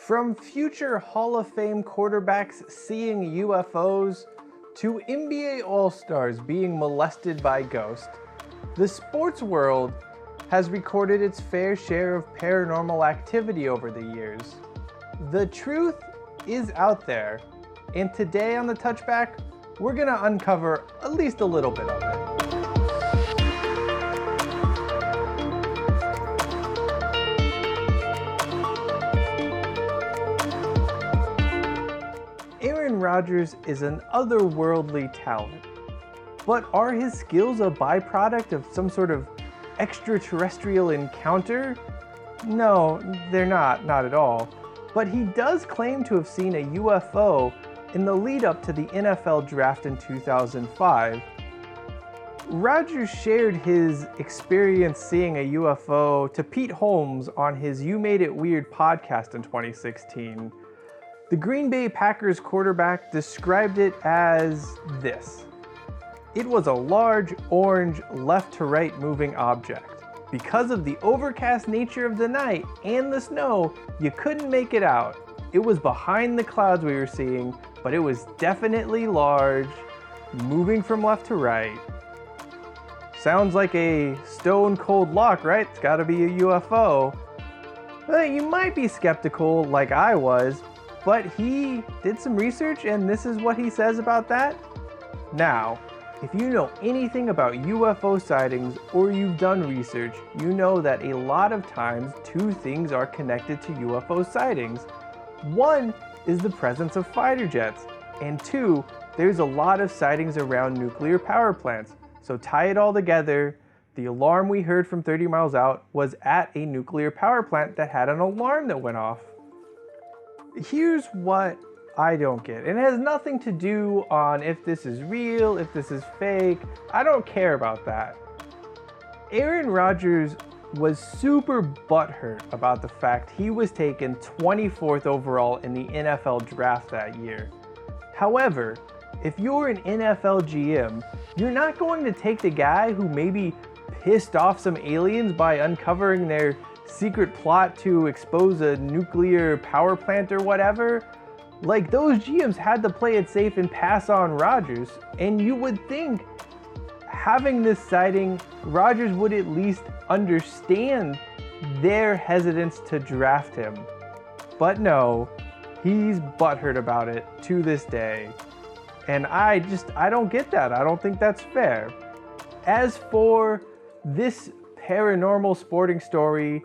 From future Hall of Fame quarterbacks seeing UFOs to NBA All-Stars being molested by ghosts, the sports world has recorded its fair share of paranormal activity over the years. The truth is out there, and today on the Touchback, we're gonna uncover at least a little bit of it. Aaron Rodgers is an otherworldly talent, but are his skills a byproduct of some sort of extraterrestrial encounter? No, they're not at all. But he does claim to have seen a UFO in the lead up to the NFL draft in 2005. Rodgers shared his experience seeing a UFO to Pete Holmes on his You Made It Weird podcast in 2016. The Green Bay Packers quarterback described it as this. It was a large, orange, left-to-right moving object. Because of the overcast nature of the night and the snow, you couldn't make it out. It was behind the clouds we were seeing, but it was definitely large, moving from left to right. Sounds like a stone cold lock, right? It's gotta be a UFO. Well, you might be skeptical like I was, but he did some research and this is what he says about that. Now, if you know anything about UFO sightings or you've done research, you know that a lot of times two things are connected to UFO sightings. One is the presence of fighter jets, and two, there's a lot of sightings around nuclear power plants. So tie it all together, the alarm we heard from 30 miles out was at a nuclear power plant that had an alarm that went off. Here's what I don't get. It has nothing to do on if this is real, if this is fake. I don't care about that. Aaron Rodgers was super butthurt about the fact he was taken 24th overall in the NFL draft that year. However, if you're an NFL GM, you're not going to take the guy who maybe pissed off some aliens by uncovering their secret plot to expose a nuclear power plant or whatever. Like, those GMs had to play it safe and pass on Rodgers, and you would think having this sighting, Rodgers would at least understand their hesitance to draft him. But no, he's butthurt about it to this day. And I don't get that. I don't think that's fair. As for this paranormal sporting story,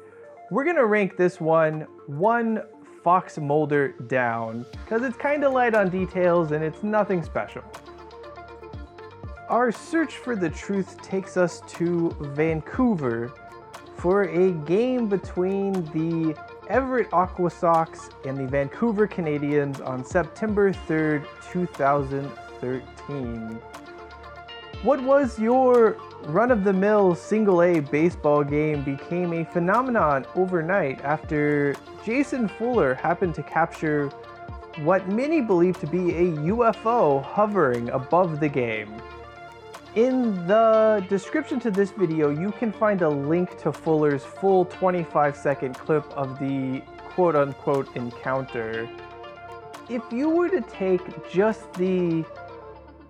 we're gonna rank this one Fox Mulder down, because it's kind of light on details and it's nothing special. Our search for the truth takes us to Vancouver for a game between the Everett Aqua Sox and the Vancouver Canadians on September 3rd, 2013. What was your run-of-the-mill single-A baseball game became a phenomenon overnight after Jason Fuller happened to capture what many believe to be a UFO hovering above the game. In the description to this video, you can find a link to Fuller's full 25-second clip of the quote-unquote encounter. If you were to take just the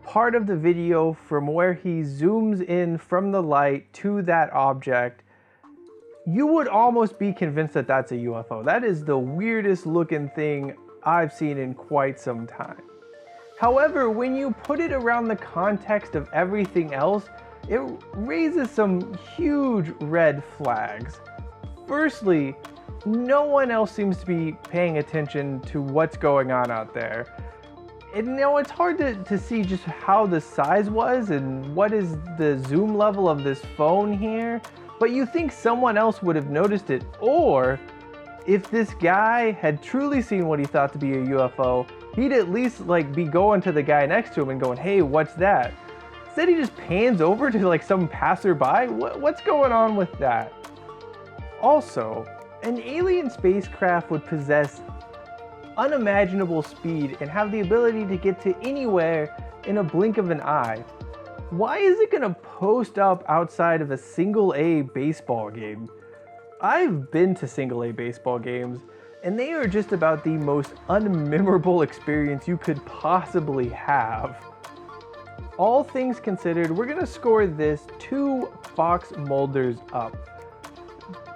part of the video from where he zooms in from the light to that object, you would almost be convinced that that's a UFO. That is the weirdest looking thing I've seen in quite some time. However, when you put it around the context of everything else, it raises some huge red flags. Firstly, no one else seems to be paying attention to what's going on out there. And it's hard to see just how the size was and what is the zoom level of this phone here, but you think someone else would have noticed it, or if this guy had truly seen what he thought to be a UFO, he'd at least be going to the guy next to him and going, "Hey, what's that?" Instead he just pans over to some passerby. What's going on with that? Also, an alien spacecraft would possess unimaginable speed and have the ability to get to anywhere in a blink of an eye. Why is it gonna post up outside of a single A baseball game? I've been to single A baseball games and they are just about the most unmemorable experience you could possibly have. All things considered, we're gonna score this 2 Fox Mulders up.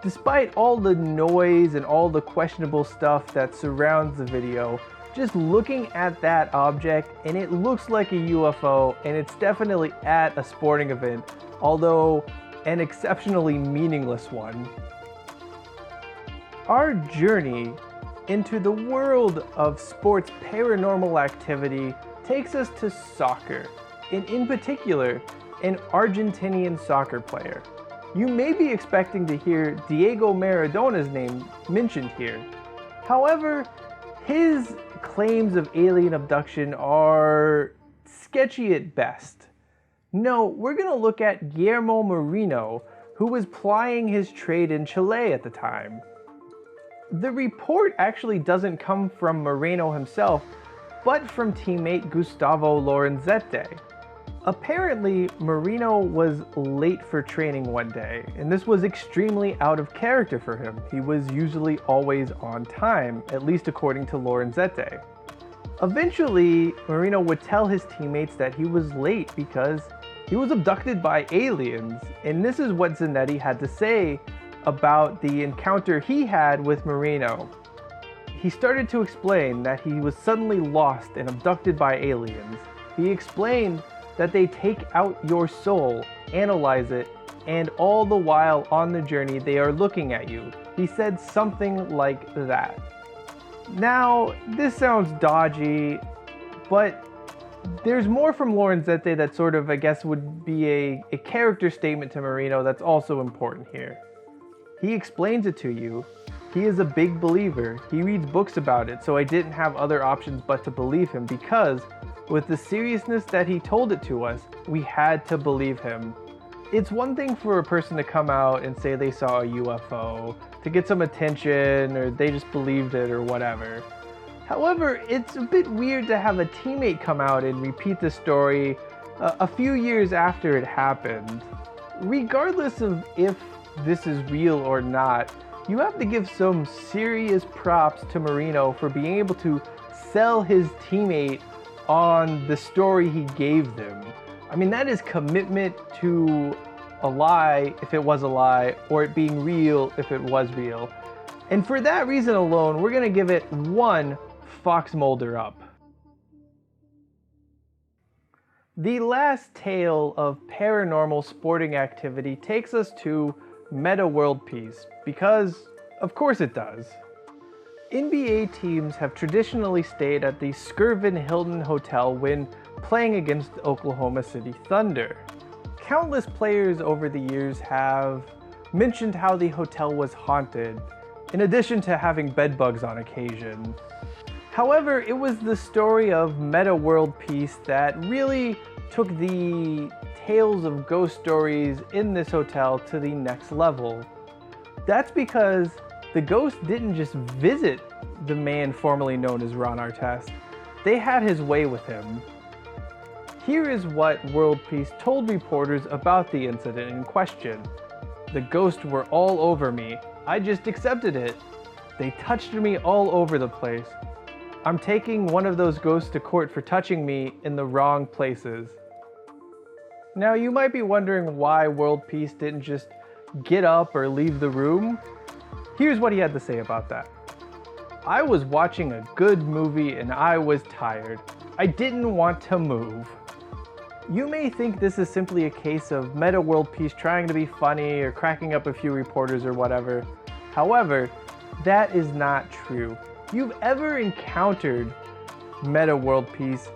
Despite all the noise and all the questionable stuff that surrounds the video, just looking at that object, and it looks like a UFO, and it's definitely at a sporting event, although an exceptionally meaningless one. Our journey into the world of sports paranormal activity takes us to soccer, and in particular, an Argentinian soccer player. You may be expecting to hear Diego Maradona's name mentioned here. However, his claims of alien abduction are sketchy at best. No, we're going to look at Guillermo Mourinho, who was plying his trade in Chile at the time. The report actually doesn't come from Mourinho himself, but from teammate Gustavo Lorenzetti. Apparently, Mourinho was late for training one day, and this was extremely out of character for him. He was usually always on time, at least according to Lorenzetti. Eventually, Mourinho would tell his teammates that he was late because he was abducted by aliens, and this is what Zanetti had to say about the encounter he had with Mourinho. He started to explain that he was suddenly lost and abducted by aliens. He explained that they take out your soul, analyze it, and all the while on the journey they are looking at you. He said something like that. Now, this sounds dodgy, but there's more from Lorenzetti that sort of, I guess, would be a character statement to Mourinho that's also important here. He explains it to you. He is a big believer. He reads books about it, so I didn't have other options but to believe him because with the seriousness that he told it to us, we had to believe him. It's one thing for a person to come out and say they saw a UFO, to get some attention, or they just believed it or whatever. However, it's a bit weird to have a teammate come out and repeat the story a few years after it happened. Regardless of if this is real or not, you have to give some serious props to Mourinho for being able to sell his teammate on the story he gave them. I mean, that is commitment to a lie if it was a lie, or it being real if it was real. And for that reason alone, we're gonna give it 1 Fox Mulder up. The last tale of paranormal sporting activity takes us to Meta World Peace, because of course it does. NBA teams have traditionally stayed at the Skirvin Hilton Hotel when playing against the Oklahoma City Thunder. Countless players over the years have mentioned how the hotel was haunted, in addition to having bed bugs on occasion. However, it was the story of Meta World Peace that really took the tales of ghost stories in this hotel to the next level. That's because the ghost didn't just visit the man formerly known as Ron Artest. They had his way with him. Here is what World Peace told reporters about the incident in question. The ghosts were all over me. I just accepted it. They touched me all over the place. I'm taking one of those ghosts to court for touching me in the wrong places. Now, you might be wondering why World Peace didn't just get up or leave the room. Here's what he had to say about that. I was watching a good movie and I was tired. I didn't want to move. You may think this is simply a case of Meta World Peace trying to be funny or cracking up a few reporters or whatever. However, that is not true. If you've ever encountered Meta World Peace,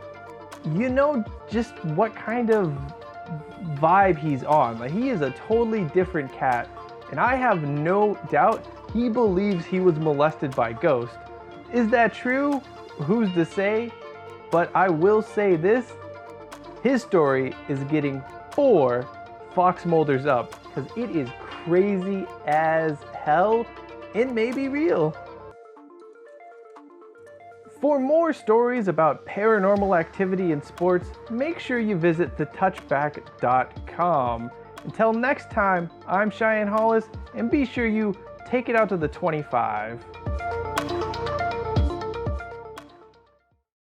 you know just what kind of vibe he's on. Like, he is a totally different cat, and I have no doubt he believes he was molested by ghosts. Is that true? Who's to say? But I will say this, his story is getting 4 Fox Mulders up, because it is crazy as hell and maybe real. For more stories about paranormal activity in sports, make sure you visit thetouchback.com. Until next time, I'm Cheyenne Hollis, and be sure you take it out to the 25.